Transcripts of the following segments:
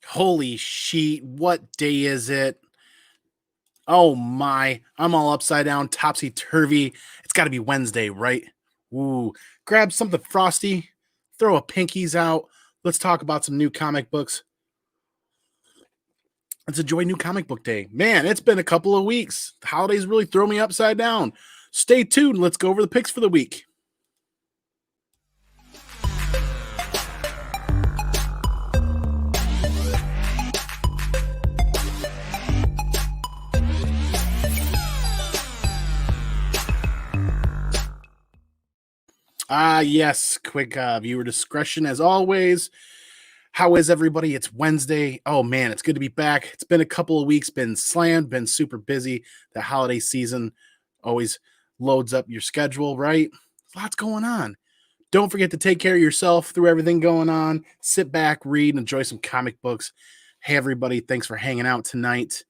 Holy sheet, what day is it? Oh my, I'm all upside down, topsy-turvy. It's got to be Wednesday, right? Ooh, grab something frosty, throw a pinkies out. Let's talk about some new comic books. Let's enjoy New Comic Book Day. Man, it's been a couple of weeks. The holidays really throw me upside down. Stay tuned. Let's go over the picks for the week. Yes, quick viewer discretion as always. How is everybody? It's Wednesday. Oh man, it's good to be back. It's been a couple of weeks, been slammed, been super busy. The holiday season always loads up your schedule, right? Lots going on. Don't forget to take care of yourself through everything going on. Sit back, read, and enjoy some comic books. Hey, everybody, thanks for hanging out tonight.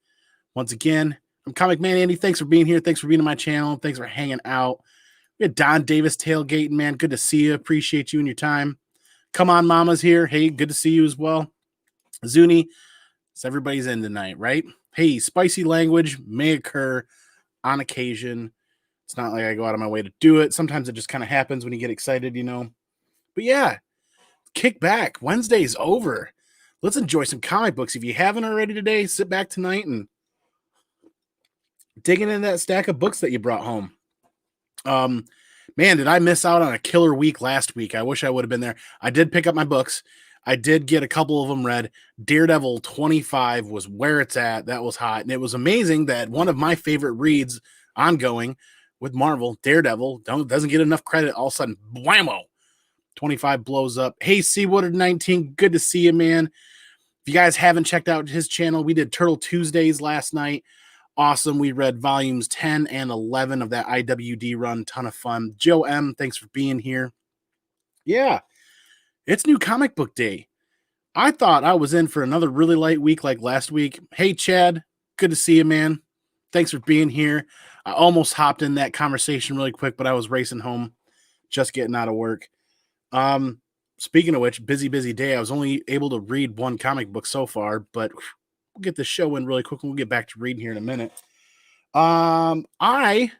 Once again, I'm Comic Man Andy. Thanks for being here. Thanks for being on my channel. Thanks for hanging out. We had Don Davis tailgating, man. Good to see you. Appreciate you and your time. Come on, Mama's here. Hey, good to see you as well. Zuni, so everybody's in tonight, right? Hey, spicy language may occur on occasion. It's not like I go out of my way to do it. Sometimes it just kind of happens when you get excited, you know. But yeah, kick back. Wednesday's over. Let's enjoy some comic books. If you haven't already today, sit back tonight and dig into that stack of books that you brought home. Man, did I miss out on a killer week last week? I wish I would have been there. I did pick up my books. I did get a couple of them read. Daredevil 25 was where it's at. That was hot. And it was amazing that one of my favorite reads ongoing with Marvel, Daredevil, doesn't get enough credit. All of a sudden, whammo, 25 blows up. Hey, Seawater 19, good to see you, man. If you guys haven't checked out his channel, we did Turtle Tuesdays last night. Awesome. We read volumes 10 and 11 of that IWD run. Ton of fun. Joe M., thanks for being here. Yeah, it's New Comic Book Day. I thought I was in for another really light week like last week. Hey, Chad, good to see you, man. Thanks for being here. I almost hopped in that conversation really quick, but I was racing home, just getting out of work. Speaking of which, busy day. I was only able to read one comic book so far, but we'll get the show in really quick and we'll get back to reading here in a minute. I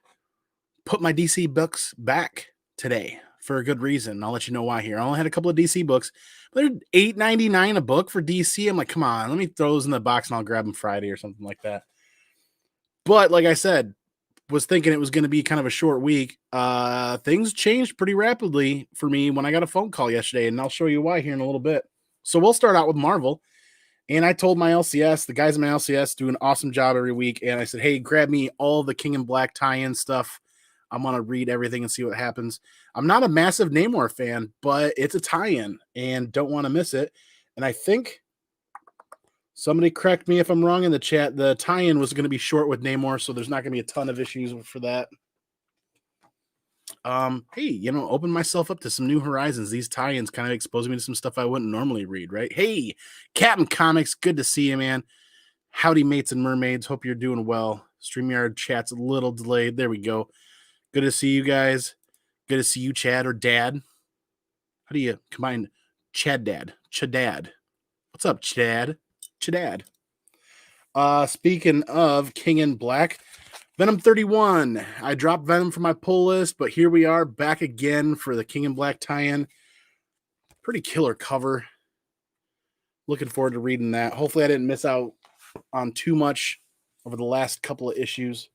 put my DC books back today for a good reason. I'll let you know why here. I only had a couple of DC books, but they're $8.99 a book for DC. I'm like, come on, let me throw those in the box and I'll grab them Friday or something like that. But like I said, was thinking it was going to be kind of a short week. Things changed pretty rapidly for me when I got a phone call yesterday, and I'll show you why here in a little bit. So we'll start out with Marvel. And I told my LCS, the guys in my LCS do an awesome job every week. And I said, hey, grab me all the King in Black tie-in stuff. I'm going to read everything and see what happens. I'm not a massive Namor fan, but it's a tie-in and don't want to miss it. And I think somebody correct me if I'm wrong in the chat. The tie-in was going to be short with Namor, so there's not going to be a ton of issues for that. Hey, open myself up to some new horizons. These tie-ins kind of expose me to some stuff I wouldn't normally read, right? Hey, Captain Comics, good to see you, man. Howdy, mates and mermaids. Hope you're doing well. StreamYard chat's a little delayed. There we go. Good to see you guys. Good to see you, Chad or Dad. How do you combine Chad Dad? Chadad. What's up, Chad? Chadad. Speaking of King in Black, Venom 31. I dropped Venom from my pull list, but here we are back again for the King in Black tie-in. Pretty killer cover. Looking forward to reading that. Hopefully I didn't miss out on too much over the last couple of issues.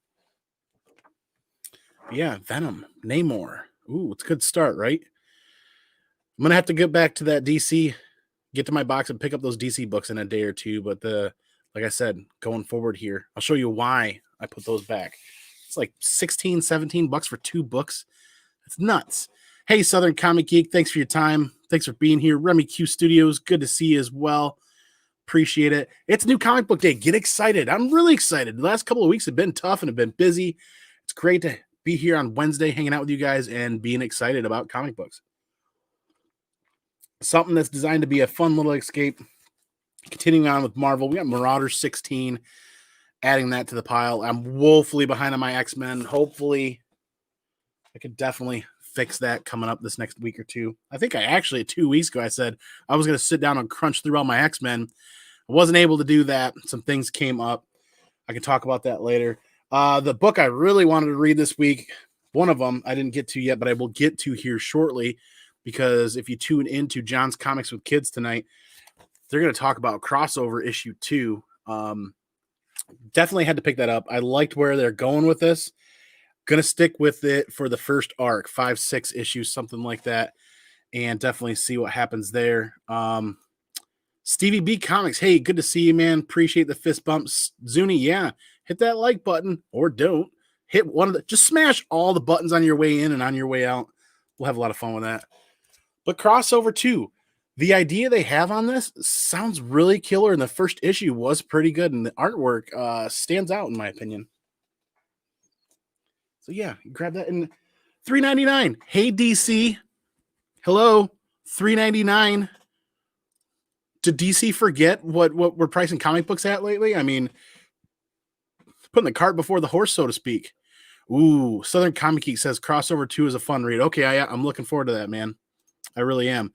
But yeah, Venom, Namor. Ooh, it's a good start, right? I'm going to have to get back to that DC, get to my box and pick up those DC books in a day or two. But like I said, going forward here, I'll show you why I put those back. It's like 16, 17 bucks for 2 books. That's nuts. Hey, Southern Comic Geek, thanks for your time. Thanks for being here. Remy Q Studios, good to see you as well. Appreciate it. It's New Comic Book Day. Get excited. I'm really excited. The last couple of weeks have been tough and have been busy. It's great to be here on Wednesday, hanging out with you guys and being excited about comic books. Something that's designed to be a fun little escape. Continuing on with Marvel, we got Marauders 16. Adding that to the pile. I'm woefully behind on my X-Men. Hopefully, I could definitely fix that coming up this next week or two. I think 2 weeks ago, I said I was going to sit down and crunch through all my X-Men. I wasn't able to do that. Some things came up. I can talk about that later. The book I really wanted to read this week, one of them I didn't get to yet, but I will get to here shortly, because if you tune into John's Comics with Kids tonight, they're going to talk about Crossover issue 2. Definitely had to pick that up. I liked where they're going with this. Gonna stick with it for the first arc, 5-6 issues, something like that, and definitely see what happens there. Stevie B Comics, hey, good to see you, man. Appreciate the fist bumps. Zuni, yeah, hit that like button, or don't. Hit one of the, just smash all the buttons on your way in and on your way out. We'll have a lot of fun with that. But Crossover 2, the idea they have on this sounds really killer, and the first issue was pretty good, and the artwork stands out in my opinion. So yeah, grab that. And $3.99. Hey DC, hello, $3.99. Did DC forget what we're pricing comic books at lately? I mean, putting the cart before the horse, so to speak. Ooh, Southern Comic Geek says Crossover 2 is a fun read. Okay, I'm looking forward to that, man. I really am.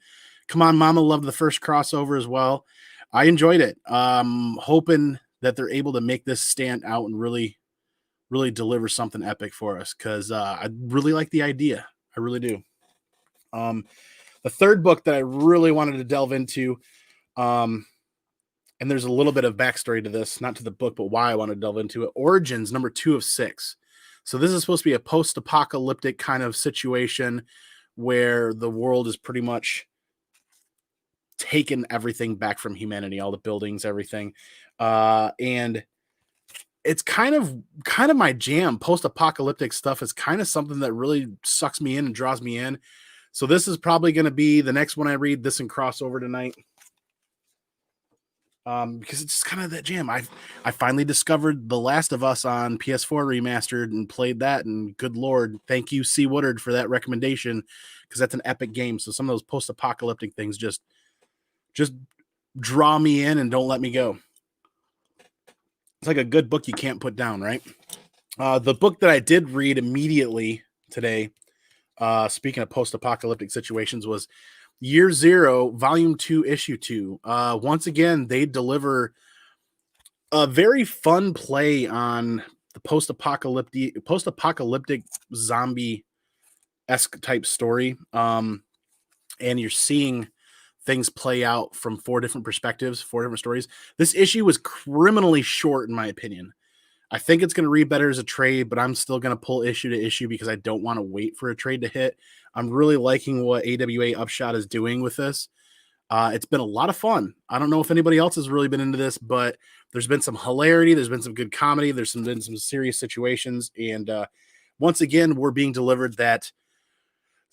Come on, Mama loved the first Crossover as well. I enjoyed it. Hoping that they're able to make this stand out and really deliver something epic for us, because I really like the idea. I really do. The third book that I really wanted to delve into, and there's a little bit of backstory to this, not to the book, but why I want to delve into it. Origins, number 2 of 6. So this is supposed to be a post-apocalyptic kind of situation where the world is pretty much taken everything back from humanity, all the buildings, everything. And it's kind of my jam. Post-apocalyptic stuff is kind of something that really sucks me in and draws me in. So this is probably going to be the next one I read, this and Crossover tonight. Because it's just kind of that jam. I finally discovered The Last of Us on PS4 remastered and played that, and good Lord, thank you, C. Woodard, for that recommendation, because that's an epic game. So some of those post-apocalyptic things just draw me in and don't let me go. It's like a good book you can't put down, right? The book that I did read immediately today, speaking of post-apocalyptic situations, was Year Zero, Volume 2, Issue 2. Once again, they deliver a very fun play on the post-apocalyptic zombie-esque type story. And you're seeing things play out from 4 different perspectives, 4 different stories. This issue was criminally short, in my opinion. I think it's going to read better as a trade, but I'm still going to pull issue to issue because I don't want to wait for a trade to hit. I'm really liking what AWA Upshot is doing with this. It's been a lot of fun. I don't know if anybody else has really been into this, but there's been some hilarity. There's been some good comedy. There's been some serious situations. And once again, we're being delivered that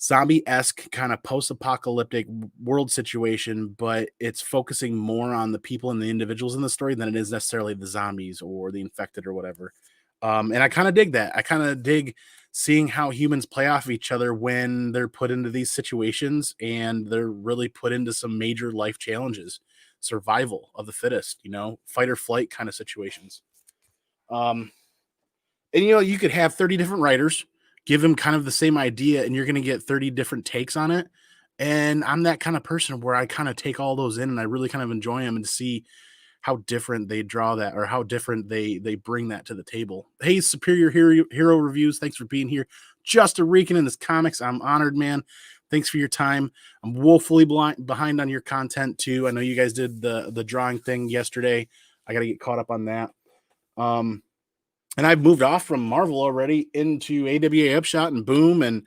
zombie-esque kind of post-apocalyptic world situation, but it's focusing more on the people and the individuals in the story than it is necessarily the zombies or the infected or whatever. And I kind of dig that. I kind of dig seeing how humans play off of each other when they're put into these situations and they're really put into some major life challenges, survival of the fittest, fight or flight kind of situations. And you could have 30 different writers, give them kind of the same idea, and you're going to get 30 different takes on it. And I'm that kind of person where I kind of take all those in and I really kind of enjoy them and see how different they draw that, or how different they bring that to the table. Hey, Superior Hero Reviews, thanks for being here. Just a Rican in this comics. I'm honored, man. Thanks for your time. I'm woefully behind on your content too. I know you guys did the drawing thing yesterday. I got to get caught up on that. And I've moved off from Marvel already into AWA Upshot and Boom and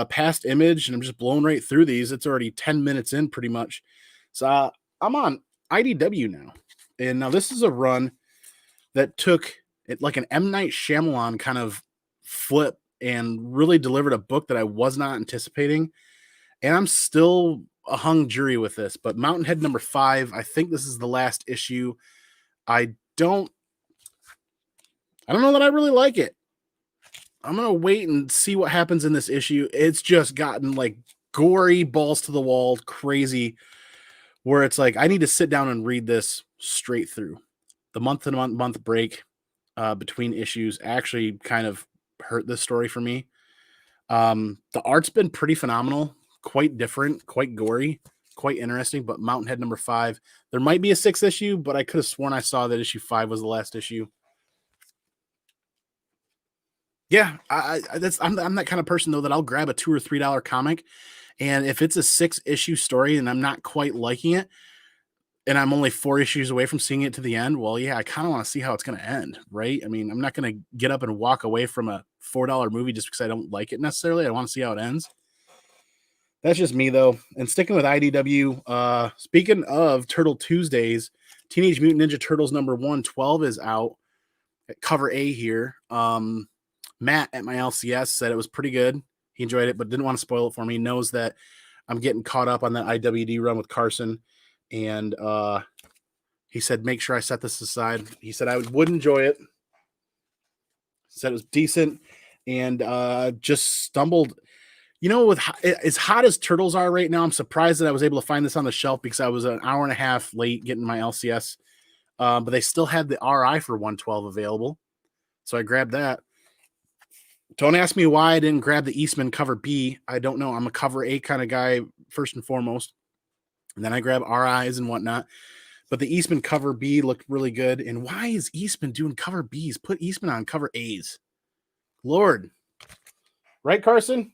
Past Image, and I'm just blowing right through these. It's already 10 minutes in pretty much. So I'm on IDW now. And now this is a run that took it like an M. Night Shyamalan kind of flip and really delivered a book that I was not anticipating. And I'm still a hung jury with this. But Mountainhead number 5, I think this is the last issue. I don't know that I really like it. I'm going to wait and see what happens in this issue. It's just gotten like gory, balls to the wall, crazy, where it's like, I need to sit down and read this straight through. The month break between issues actually kind of hurt this story for me. The art's been pretty phenomenal, quite different, quite gory. quite interesting. But Mountainhead number 5, there might be a 6th issue, but I could have sworn I saw that issue 5 was the last issue. Yeah, I'm that kind of person though that I'll grab a $2 or $3 comic, and if it's a 6-issue story and I'm not quite liking it, and I'm only 4 issues away from seeing it to the end, well, yeah, I kind of want to see how it's going to end, right? I mean, I'm not going to get up and walk away from a $4 movie just because I don't like it necessarily. I want to see how it ends. That's just me though. And sticking with IDW, speaking of Turtle Tuesdays, Teenage Mutant Ninja Turtles number 112 is out at cover A here. Matt at my LCS said it was pretty good. He enjoyed it, but didn't want to spoil it for me. He knows that I'm getting caught up on that IWD run with Carson. And he said, make sure I set this aside. He said I would enjoy it. He said it was decent and just stumbled. You know, with as hot as Turtles are right now, I'm surprised that I was able to find this on the shelf because I was an hour and a half late getting my LCS. But they still had the RI for 112 available. So I grabbed that. Don't ask me why I didn't grab the Eastman cover B. I don't know. I'm a cover A kind of guy, first and foremost. And then I grab RIs and whatnot. But the Eastman cover B looked really good. And why is Eastman doing cover Bs? Put Eastman on cover As. Lord. Right, Carson?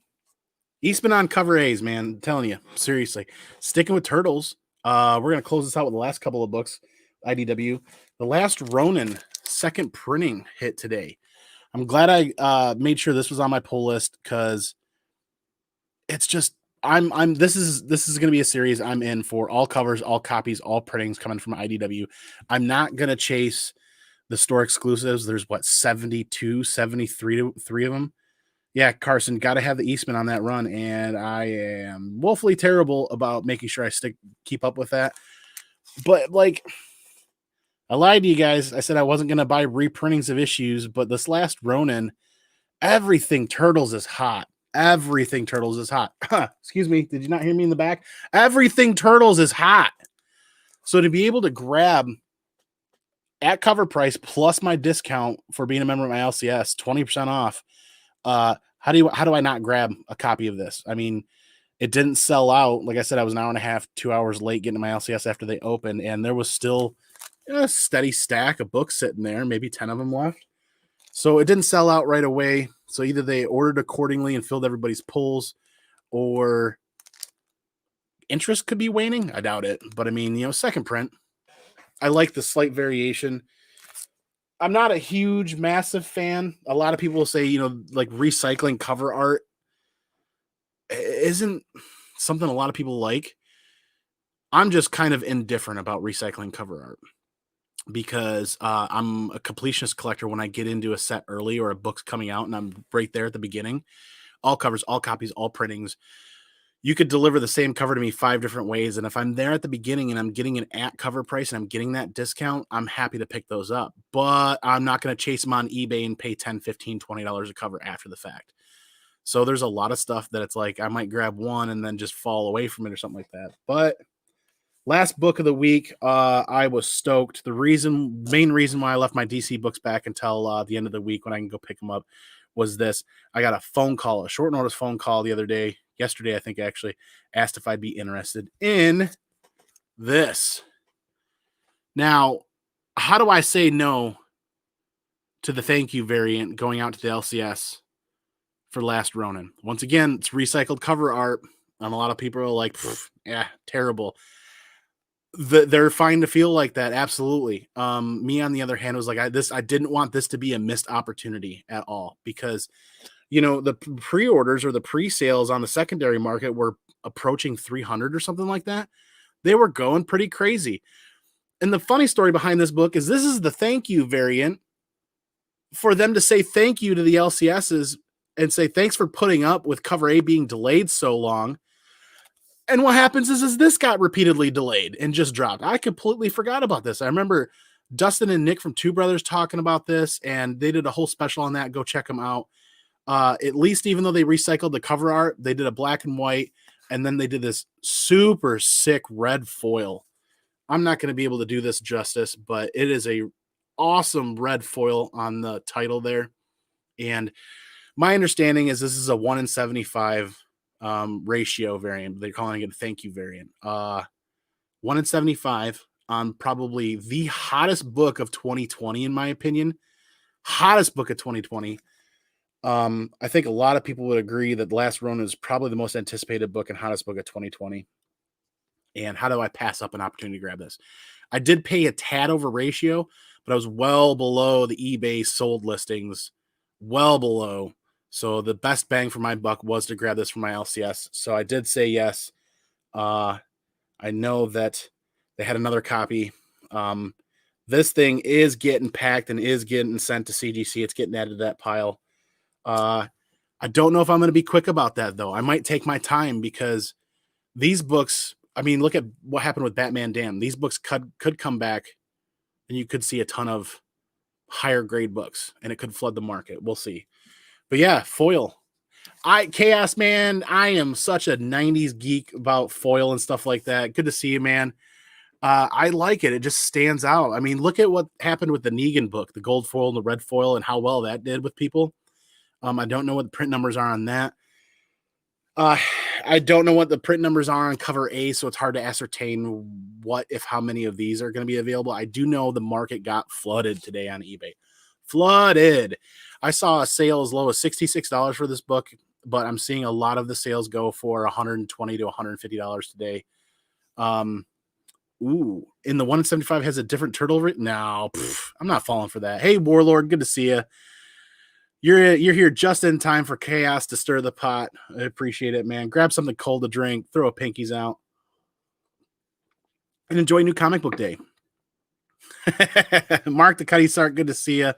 Eastman on cover A's, man. I'm telling you. Seriously. Sticking with Turtles. We're going to close this out with the last couple of books. IDW. The Last Ronin second printing hit today. I'm glad I made sure this was on my pull list because it's just this is going to be a series I'm in for all covers, all copies, all printings coming from IDW. I'm not going to chase the store exclusives. There's 72, 73 3 of them. Yeah, Carson, got to have the Eastman on that run, and I am woefully terrible about making sure I keep up with that. But like, I lied to you guys. I said I wasn't going to buy reprintings of issues, but this Last Ronin, everything Turtles is hot. Everything Turtles is hot. Excuse me. Did you not hear me in the back? Everything Turtles is hot. So to be able to grab at cover price plus my discount for being a member of my LCS, 20% off. How do I not grab a copy of this? I mean, it didn't sell out. Like I said, I was an hour and a half, 2 hours late getting to my LCS after they opened, and there was still a steady stack of books sitting there, maybe 10 of them left. So it didn't sell out right away. So either they ordered accordingly and filled everybody's pulls, or interest could be waning. I doubt it. But I mean, second print. I like the slight variation. I'm not a huge, massive fan. A lot of people will say, like recycling cover art isn't something a lot of people like. I'm just kind of indifferent about recycling cover art because I'm a completionist collector when I get into a set early or a book's coming out and I'm right there at the beginning. All covers, all copies, all printings. You could deliver the same cover to me 5 different ways. And if I'm there at the beginning and I'm getting an at cover price and I'm getting that discount, I'm happy to pick those up. But I'm not going to chase them on eBay and pay $10, $15, $20 a cover after the fact. So there's a lot of stuff that it's like I might grab one and then just fall away from it or something like that. But last book of the week, I was stoked. The main reason why I left my DC books back until the end of the week when I can go pick them up was this. I got a short notice phone call the other day, yesterday, I think actually, asked if I'd be interested in this. Now, how do I say no to the thank you variant going out to the LCS for Last Ronin? Once again, it's recycled cover art, and a lot of people are like, yeah, terrible. They're fine to feel like that, absolutely. Me on the other hand was like, I didn't want this to be a missed opportunity at all because the pre-orders or the pre-sales on the secondary market were approaching 300 or something like that. They were going pretty crazy. And the funny story behind this book is this is the thank you variant for them to say thank you to the LCSs and say thanks for putting up with cover A being delayed so long. And what happens is this got repeatedly delayed and just dropped. I completely forgot about this. I remember Dustin and Nick from Two Brothers talking about this, and they did a whole special on that. Go check them out. At least even though they recycled the cover art, they did a black and white, and then they did this super sick red foil. I'm not going to be able to do this justice, but it is a awesome red foil on the title there. And my understanding is this is a 1 in 75 ratio variant. They're calling it a thank you variant. 1 in 75 on probably the hottest book of 2020, in my opinion. Hottest book of 2020. I think a lot of people would agree that The Last Ronin is probably the most anticipated book and hottest book of 2020. And how do I pass up an opportunity to grab this? I did pay a tad over ratio, but I was well below the eBay sold listings, well below. So the best bang for my buck was to grab this from my LCS. So I did say yes. I know that they had another copy. This thing is getting packed and is getting sent to CGC. It's getting added to that pile. I don't know if I'm going to be quick about that, though. I might take my time because these books, I mean, look at what happened with Batman Damned. These books could come back and you could see a ton of higher grade books and it could flood the market. We'll see. But yeah, foil. Chaos, man, I am such a 90s geek about foil and stuff like that. Good to see you, man. I like it. It just stands out. I mean, look at what happened with the Negan book, the gold foil and the red foil, and how well that did with people. I don't know what the print numbers are on that. I don't know what the print numbers are on cover A, so it's hard to ascertain how many of these are going to be available. I do know the market got flooded today on eBay. Flooded. I saw a sale as low as $66 for this book, but I'm seeing a lot of the sales go for $120 to $150 today. Ooh, in the 1 in 75 has a different turtle. No, I'm not falling for that. Hey, Warlord, good to see you. You're here just in time for chaos to stir the pot. I appreciate it, man. Grab something cold to drink, throw a pinkies out, and enjoy New Comic Book Day. Mark the Cuddy Sark, good to see you.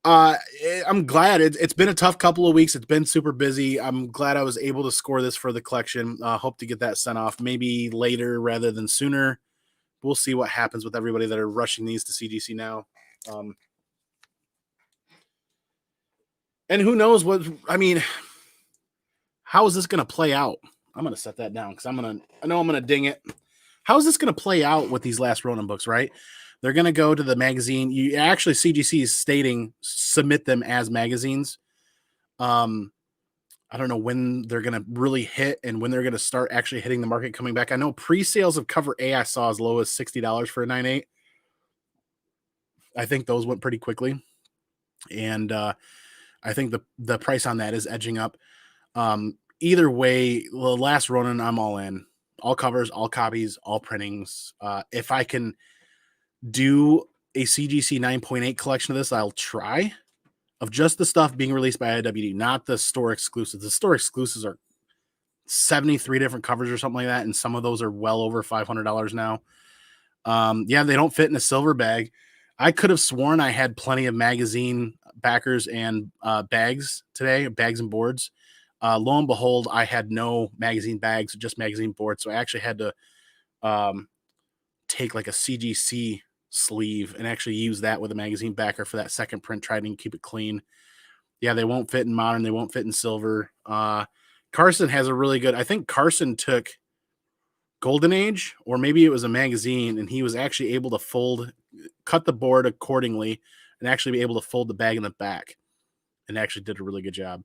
I'm glad it's been a tough couple of weeks. It's been super busy. I'm glad I was able to score this for the collection. Hope to get that sent off maybe later rather than sooner. We'll see what happens with everybody that are rushing these to CGC now. And who knows how is this going to play out? I'm going to set that down because I know I'm going to ding it. How is this going to play out with these Last Ronin books, right? They're going to go to the magazine. CGC is stating submit them as magazines. I don't know when they're going to really hit and when they're going to start actually hitting the market coming back. I know pre-sales of cover A I saw as low as $60 for a 9.8. I think those went pretty quickly. And I think the price on that is edging up. Either way, the Last Ronin, I'm all in. All covers, all copies, all printings. If I can do a CGC 9.8 collection of this, I'll try, of just the stuff being released by IWD, not the store exclusives. The store exclusives are 73 different covers or something like that, and some of those are well over $500 now. They don't fit in a silver bag. I could have sworn I had plenty of magazine backers and bags today, bags and boards. Lo and behold, I had no magazine bags, just magazine boards. So I actually had to take like a CGC sleeve and actually use that with a magazine backer for that second print, try to keep it clean. Yeah, they won't fit in modern. They won't fit in silver. Carson has a really good, I think Carson took Golden Age, or maybe it was a magazine, and he was actually able to cut the board accordingly and actually be able to fold the bag in the back, and actually did a really good job.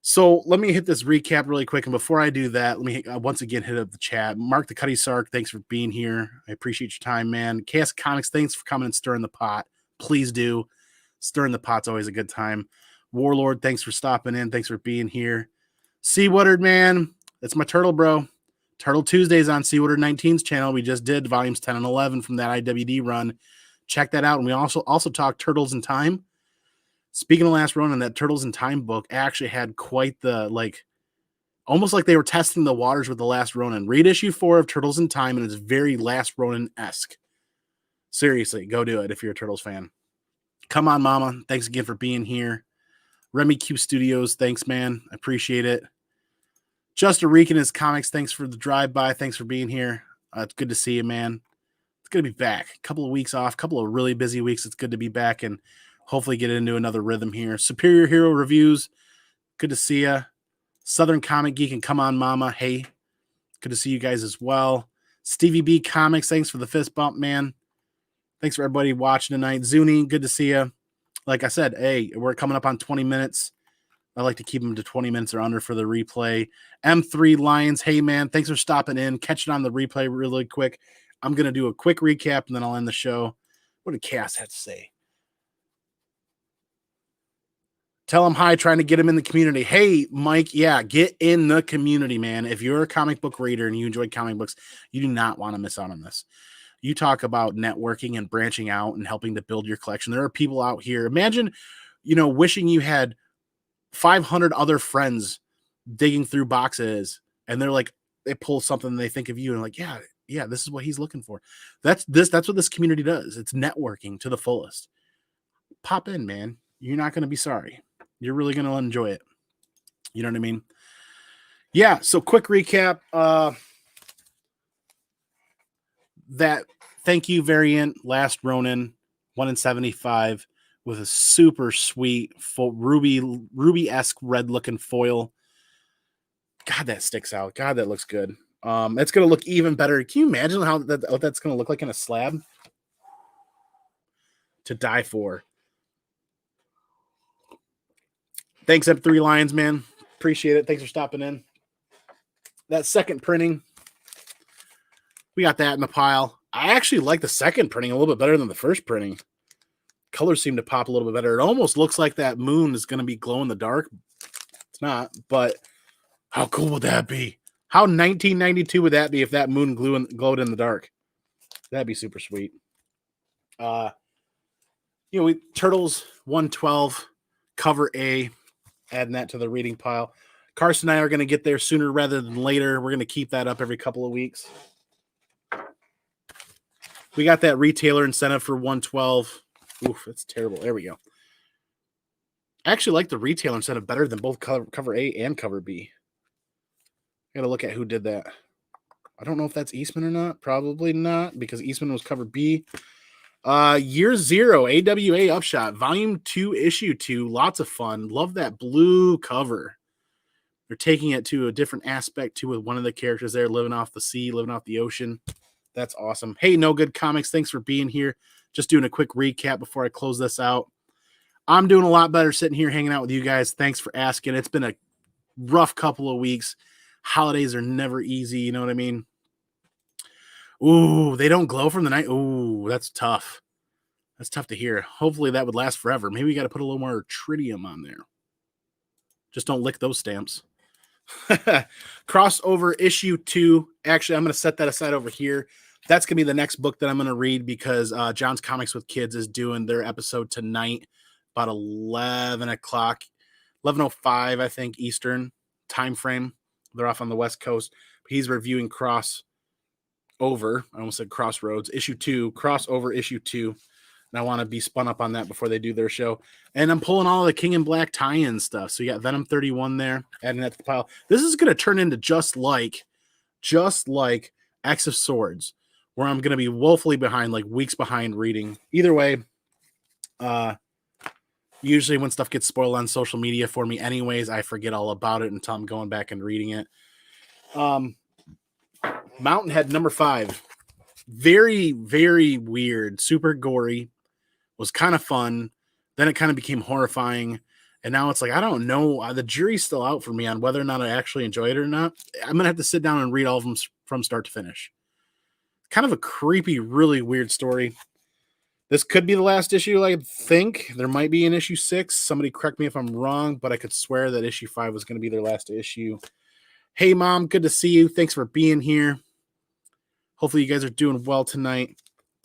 So let me hit this recap really quick. And before I do that, let me once again hit up the chat. Mark the Cuddy Sark, thanks for being here. I appreciate your time, man. Chaos Comics, thanks for coming and stirring the pot. Please do. Stirring the pot's always a good time. Warlord, thanks for stopping in. Thanks for being here. Sea Woodard, man. That's my turtle, bro. Turtle Tuesdays on Sea Woodard 19's channel. We just did volumes 10 and 11 from that IWD run. Check that out. And we also talked Turtles in Time. Speaking of Last Ronin, that Turtles in Time book actually had quite the, almost like they were testing the waters with the Last Ronin. Read issue 4 of Turtles in Time, and it's very Last Ronin-esque. Seriously, go do it if you're a Turtles fan. Come on, Mama. Thanks again for being here. Remy Q Studios, thanks, man. I appreciate it. Just a Reek in his comics, thanks for the drive-by. Thanks for being here. It's good to see you, man. It's good to be back. A couple of weeks off, a couple of really busy weeks. It's good to be back and hopefully get into another rhythm here. Superior Hero Reviews, good to see you. Southern Comic Geek and Come On Mama, hey, good to see you guys as well. Stevie B Comics, thanks for the fist bump, man. Thanks for everybody watching tonight. Zuni, good to see you. Like I said, hey, we're coming up on 20 minutes. I like to keep them to 20 minutes or under for the replay. M3 Lions, hey man, thanks for stopping in. Catch it on the replay really quick. I'm going to do a quick recap and then I'll end the show. What did Cass have to say? Tell him hi, trying to get him in the community. Hey, Mike, yeah, get in the community, man. If you're a comic book reader and you enjoy comic books, you do not want to miss out on this. You talk about networking and branching out and helping to build your collection. There are people out here. Imagine, wishing you had 500 other friends digging through boxes and they're like, they pull something and they think of you and like, yeah, this is what he's looking for. That's what this community does. It's networking to the fullest. Pop in, man. You're not going to be sorry. You're really going to enjoy it. You know what I mean? Yeah. So quick recap. That thank you variant, Last Ronin, 1 in 75 with a super sweet ruby-esque red looking foil. God, that sticks out. God, that looks good. It's going to look even better. Can you imagine what that's going to look like in a slab? To die for. Thanks, M3 Lions, man. Appreciate it. Thanks for stopping in. That second printing, we got that in the pile. I actually like the second printing a little bit better than the first printing. Colors seem to pop a little bit better. It almost looks like that moon is going to be glow in the dark. It's not, but how cool would that be? How 1992 would that be if that moon glowed in the dark? That'd be super sweet. Turtles 112, cover A, adding that to the reading pile. Carson and I are going to get there sooner rather than later. We're going to keep that up every couple of weeks. We got that retailer incentive for 112. Oof, that's terrible. There we go. I actually like the retailer incentive better than both cover A and cover B. I got to look at who did that. I don't know if that's Eastman or not. Probably not, because Eastman was cover B. Year Zero, AWA Upshot, Volume 2, Issue 2. Lots of fun. Love that blue cover. They're taking it to a different aspect, too, with one of the characters there living off the sea, living off the ocean. That's awesome. Hey, No Good Comics, thanks for being here. Just doing a quick recap before I close this out. I'm doing a lot better sitting here hanging out with you guys. Thanks for asking. It's been a rough couple of weeks. Holidays are never easy, you know what I mean? Ooh, they don't glow from the night. Ooh, that's tough. That's tough to hear. Hopefully that would last forever. Maybe we got to put a little more tritium on there. Just don't lick those stamps. Crossover issue 2. Actually, I'm going to set that aside over here. That's going to be the next book that I'm going to read because John's Comics with Kids is doing their episode tonight about 11 o'clock, 11:05, I think, Eastern time frame. They're off on the West Coast. He's reviewing Crossover. I almost said Crossroads. Issue 2. Crossover issue 2. And I want to be spun up on that before they do their show. And I'm pulling all the King in Black tie-in stuff. So you got Venom 31 there, adding that to the pile. This is going to turn into just like X of Swords, where I'm going to be woefully behind, like weeks behind reading. Either way, usually when stuff gets spoiled on social media for me anyways, I forget all about it until I'm going back and reading it. Mountainhead number 5. Very, very weird. Super gory. Was kind of fun. Then it kind of became horrifying. And now it's like, I don't know. The jury's still out for me on whether or not I actually enjoy it or not. I'm going to have to sit down and read all of them from start to finish. Kind of a creepy, really weird story. This could be the last issue, I think. There might be an issue 6. Somebody correct me if I'm wrong, but I could swear that issue 5 was going to be their last issue. Hey, Mom, good to see you. Thanks for being here. Hopefully you guys are doing well tonight.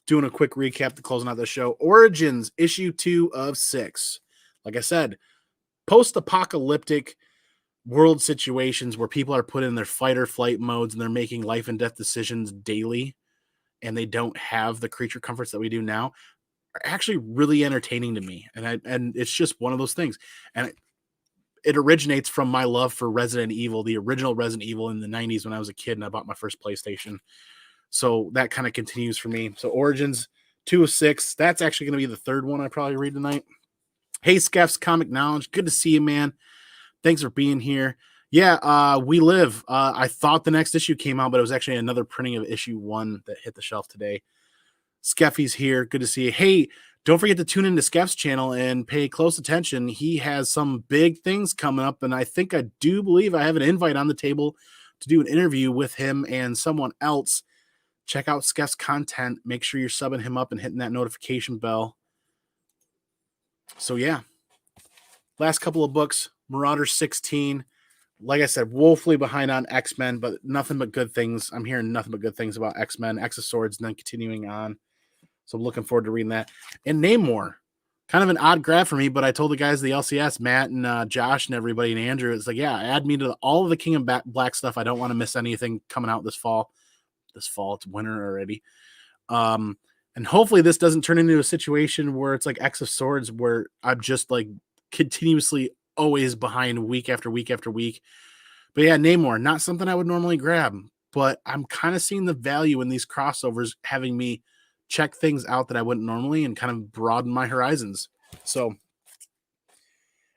Doing a quick recap to closing out the show. Origins, issue 2 of 6. Like I said, post-apocalyptic world situations where people are put in their fight or flight modes and they're making life and death decisions daily and they don't have the creature comforts that we do now are actually really entertaining to me. And it's just one of those things. And it originates from my love for Resident Evil, the original Resident Evil in the 90s when I was a kid and I bought my first PlayStation. So that kind of continues for me. So Origins 2 of 6. That's actually going to be the third one I probably read tonight. Hey, Skeff's Comic Knowledge. Good to see you, man. Thanks for being here. Yeah, We Live. I thought the next issue came out, but it was actually another printing of issue 1 that hit the shelf today. Skeffy's here. Good to see you. Hey, don't forget to tune into Skeff's channel and pay close attention. He has some big things coming up, and I do believe I have an invite on the table to do an interview with him and someone else. Check out Skeff's content. Make sure you're subbing him up and hitting that notification bell. So yeah, last couple of books, Marauders 16. Like I said, woefully behind on X-Men, but nothing but good things. I'm hearing nothing but good things about X-Men, X of Swords, and then continuing on. So I'm looking forward to reading that. And Namor, kind of an odd grab for me, but I told the guys, the LCS, Matt and Josh and everybody and Andrew, it's like, yeah, add me to all of the King of Black stuff. I don't want to miss anything coming out this fall. It's winter already. And hopefully this doesn't turn into a situation where it's like X of Swords, where I'm just like continuously always behind week after week after week. But yeah, Namor, not something I would normally grab, but I'm kind of seeing the value in these crossovers, having me check things out that I wouldn't normally and kind of broaden my horizons. So,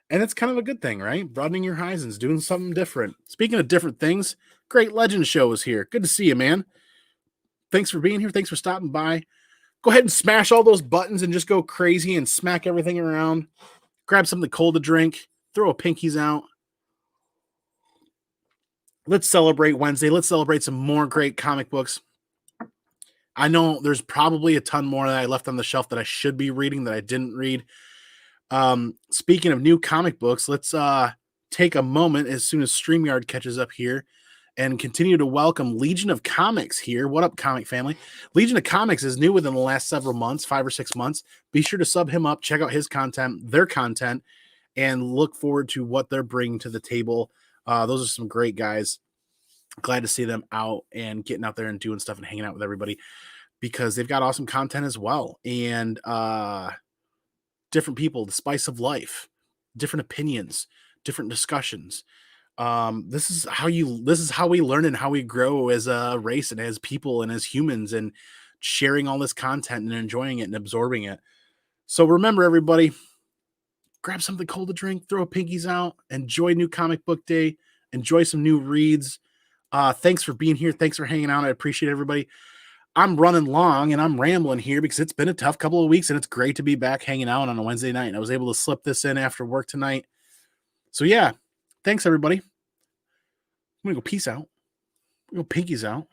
and it's kind of a good thing, right? Broadening your horizons, doing something different. Speaking of different things, Great Legend Show is here. Good to see you, man. Thanks for being here. Thanks for stopping by. Go ahead and smash all those buttons and just go crazy and smack everything around. Grab something cold to drink. Throw a pinkies out. Let's celebrate Wednesday. Let's celebrate some more great comic books. I know there's probably a ton more that I left on the shelf that I should be reading that I didn't read. Speaking of new comic books, let's take a moment as soon as StreamYard catches up here and continue to welcome Legion of Comics here. What up, comic family? Legion of Comics is new within the last several months, 5 or 6 months. Be sure to sub him up, check out his content, their content, and look forward to what they're bringing to the table. Those are some great guys. Glad to see them out and getting out there and doing stuff and hanging out with everybody, because they've got awesome content as well. And different people, the spice of life, different opinions, different discussions. This is how we learn and how we grow as a race and as people and as humans, and sharing all this content and enjoying it and absorbing it. So remember, everybody, grab something cold to drink, throw pinkies out, enjoy New Comic Book Day, enjoy some new reads. Thanks for being here. Thanks for hanging out. I appreciate everybody. I'm running long and I'm rambling here because it's been a tough couple of weeks, and it's great to be back hanging out on a Wednesday night. And I was able to slip this in after work tonight. So yeah, thanks everybody. I'm going to go peace out. We'll go pinkies out.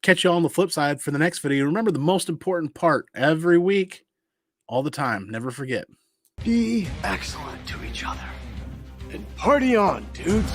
Catch you all on the flip side for the next video. Remember, the most important part every week, all the time, never forget. Be excellent to each other. And party on, dudes.